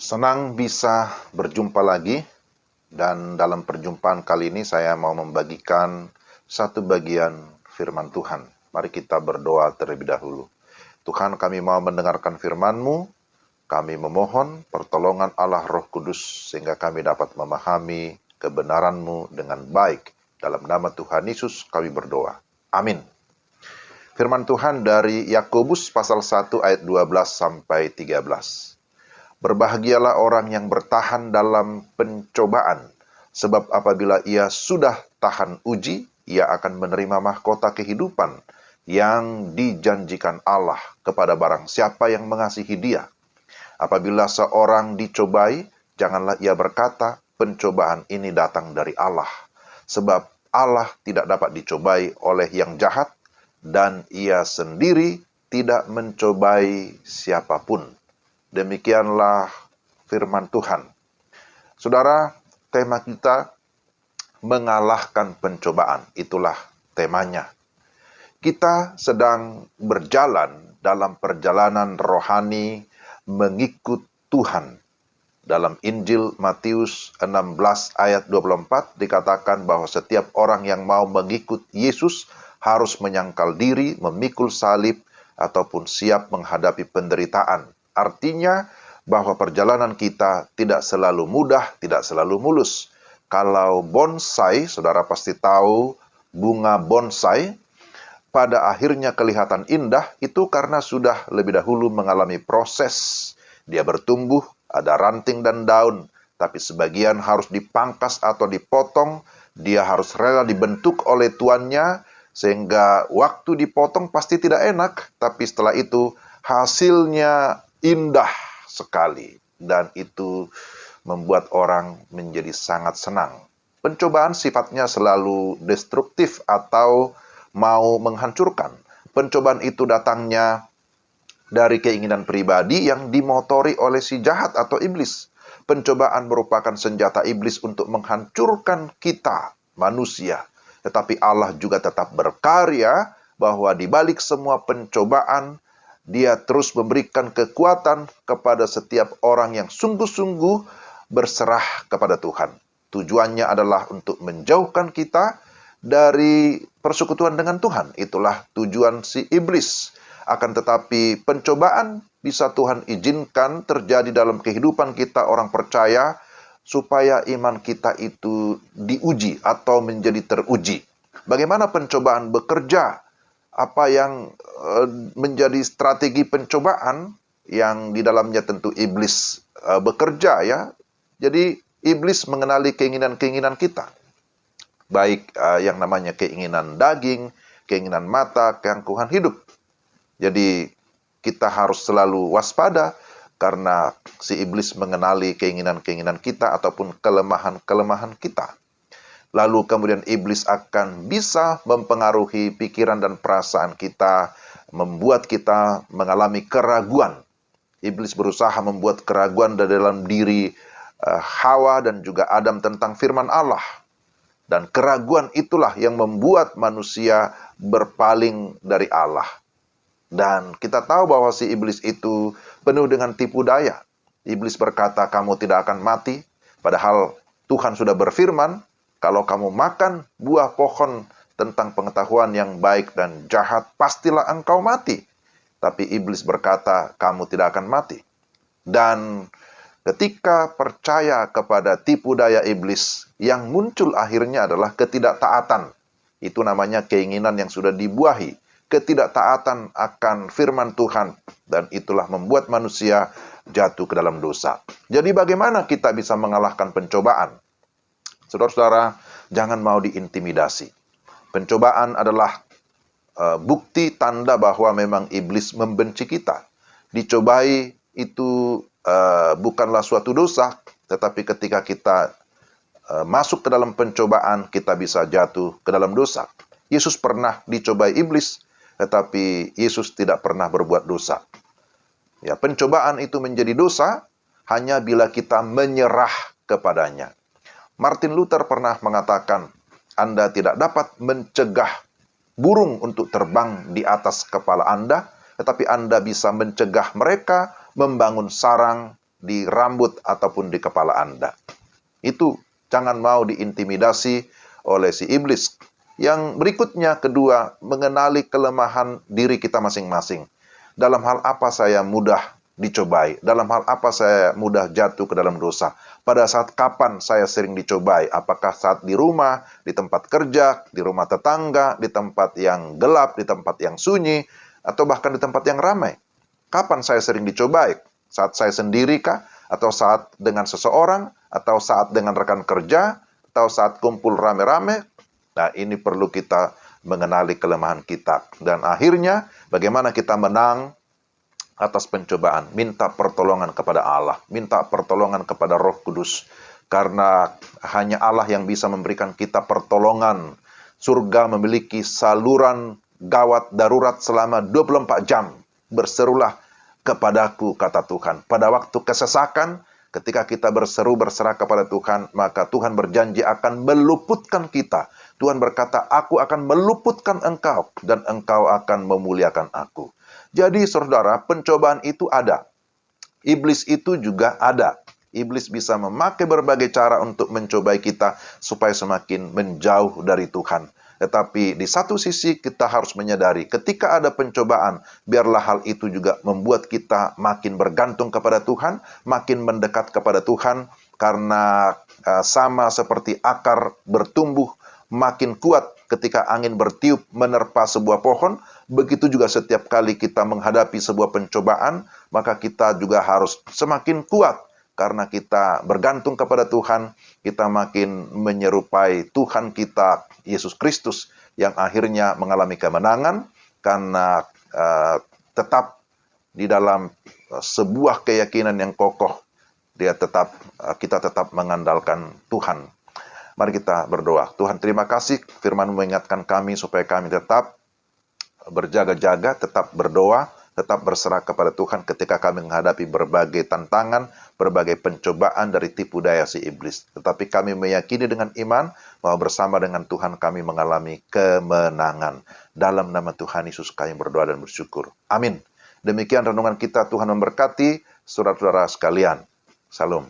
Senang bisa berjumpa lagi, dan dalam perjumpaan kali ini saya mau membagikan satu bagian firman Tuhan. Mari kita berdoa terlebih dahulu. Tuhan, kami mau mendengarkan firman-Mu, kami memohon pertolongan Allah Roh Kudus sehingga kami dapat memahami kebenaran-Mu dengan baik. Dalam nama Tuhan Yesus kami berdoa. Amin. Firman Tuhan dari Yakobus pasal 1 ayat 12 sampai 13. Berbahagialah orang yang bertahan dalam pencobaan, sebab apabila ia sudah tahan uji, ia akan menerima mahkota kehidupan yang dijanjikan Allah kepada barang siapa yang mengasihi Dia. Apabila seorang dicobai, janganlah ia berkata, pencobaan ini datang dari Allah. Sebab Allah tidak dapat dicobai oleh yang jahat, dan ia sendiri tidak mencobai siapapun. Demikianlah firman Tuhan. Saudara, tema kita mengalahkan pencobaan. Itulah temanya. Kita sedang berjalan dalam perjalanan rohani mengikut Tuhan. Dalam Injil Matius 16 ayat 24 dikatakan bahwa setiap orang yang mau mengikut Yesus harus menyangkal diri, memikul salib, ataupun siap menghadapi penderitaan. Artinya bahwa perjalanan kita tidak selalu mudah, tidak selalu mulus. Kalau bonsai, saudara pasti tahu bunga bonsai, pada akhirnya kelihatan indah, itu karena sudah lebih dahulu mengalami proses. Dia bertumbuh, ada ranting dan daun, tapi sebagian harus dipangkas atau dipotong, dia harus rela dibentuk oleh tuannya, sehingga waktu dipotong pasti tidak enak, tapi setelah itu hasilnya indah sekali, dan itu membuat orang menjadi sangat senang. Pencobaan sifatnya selalu destruktif atau mau menghancurkan. Pencobaan itu datangnya dari keinginan pribadi yang dimotori oleh si jahat atau iblis. Pencobaan merupakan senjata iblis untuk menghancurkan kita, manusia. Tetapi Allah juga tetap berkarya bahwa di balik semua pencobaan, Dia terus memberikan kekuatan kepada setiap orang yang sungguh-sungguh berserah kepada Tuhan. Tujuannya adalah untuk menjauhkan kita dari persekutuan dengan Tuhan. Itulah tujuan si iblis. Akan tetapi pencobaan bisa Tuhan izinkan terjadi dalam kehidupan kita orang percaya, supaya iman kita itu diuji atau menjadi teruji. Bagaimana pencobaan bekerja? Apa yang menjadi strategi pencobaan yang di dalamnya tentu iblis bekerja ya. Jadi iblis mengenali keinginan-keinginan kita. Baik yang namanya keinginan daging, keinginan mata, keangkuhan hidup. Jadi kita harus selalu waspada karena si iblis mengenali keinginan-keinginan kita ataupun kelemahan-kelemahan kita. Lalu kemudian iblis akan bisa mempengaruhi pikiran dan perasaan kita, membuat kita mengalami keraguan. Iblis berusaha membuat keraguan dalam diri Hawa dan juga Adam tentang firman Allah. Dan keraguan itulah yang membuat manusia berpaling dari Allah. Dan kita tahu bahwa si iblis itu penuh dengan tipu daya. Iblis berkata, kamu tidak akan mati. Padahal Tuhan sudah berfirman, kalau kamu makan buah pohon tentang pengetahuan yang baik dan jahat, pastilah engkau mati. Tapi iblis berkata, kamu tidak akan mati. Dan ketika percaya kepada tipu daya iblis, yang muncul akhirnya adalah ketidaktaatan. Itu namanya keinginan yang sudah dibuahi. Ketidaktaatan akan firman Tuhan. Dan itulah membuat manusia jatuh ke dalam dosa. Jadi bagaimana kita bisa mengalahkan pencobaan? Saudara-saudara, jangan mau diintimidasi. Pencobaan adalah bukti tanda bahwa memang iblis membenci kita. Dicobai itu bukanlah suatu dosa, tetapi ketika kita masuk ke dalam pencobaan, kita bisa jatuh ke dalam dosa. Yesus pernah dicobai iblis, tetapi Yesus tidak pernah berbuat dosa. Ya, pencobaan itu menjadi dosa hanya bila kita menyerah kepadanya. Martin Luther pernah mengatakan, Anda tidak dapat mencegah burung untuk terbang di atas kepala Anda, tetapi Anda bisa mencegah mereka membangun sarang di rambut ataupun di kepala Anda. Itu jangan mau diintimidasi oleh si iblis. Yang berikutnya, kedua, mengenali kelemahan diri kita masing-masing. Dalam hal apa saya mudah dicobai? Dalam hal apa saya mudah jatuh ke dalam dosa? Pada saat kapan saya sering dicobai? Apakah saat di rumah, di tempat kerja, di rumah tetangga, di tempat yang gelap, di tempat yang sunyi, atau bahkan di tempat yang ramai? Kapan saya sering dicobai? Saat saya sendiri kah? Atau saat dengan seseorang? Atau saat dengan rekan kerja? Atau saat kumpul rame-rame? Nah, ini perlu kita mengenali kelemahan kita. Dan akhirnya, bagaimana kita menang atas pencobaan. Minta pertolongan kepada Allah. Minta pertolongan kepada Roh Kudus. Karena hanya Allah yang bisa memberikan kita pertolongan. Surga memiliki saluran gawat darurat selama 24 jam. Berserulah kepadaku, kata Tuhan. Pada waktu kesesakan, ketika kita berseru berserah kepada Tuhan, maka Tuhan berjanji akan meluputkan kita. Tuhan berkata, aku akan meluputkan engkau, dan engkau akan memuliakan aku. Jadi saudara, pencobaan itu ada. Iblis itu juga ada. Iblis bisa memakai berbagai cara untuk mencobai kita, supaya semakin menjauh dari Tuhan. Tetapi di satu sisi kita harus menyadari, ketika ada pencobaan, biarlah hal itu juga membuat kita makin bergantung kepada Tuhan, makin mendekat kepada Tuhan, karena sama seperti akar bertumbuh makin kuat ketika angin bertiup menerpa sebuah pohon, begitu juga setiap kali kita menghadapi sebuah pencobaan, maka kita juga harus semakin kuat, karena kita bergantung kepada Tuhan, kita makin menyerupai Tuhan kita, Yesus Kristus, yang akhirnya mengalami kemenangan, karena tetap di dalam sebuah keyakinan yang kokoh, kita tetap mengandalkan Tuhan. Mari kita berdoa. Tuhan, terima kasih firman-Mu mengingatkan kami supaya kami tetap berjaga-jaga, tetap berdoa, tetap berserah kepada Tuhan ketika kami menghadapi berbagai tantangan, berbagai pencobaan dari tipu daya si iblis. Tetapi kami meyakini dengan iman bahwa bersama dengan Tuhan kami mengalami kemenangan. Dalam nama Tuhan Yesus kami berdoa dan bersyukur. Amin. Demikian renungan kita. Tuhan memberkati saudara-saudara sekalian. Salam.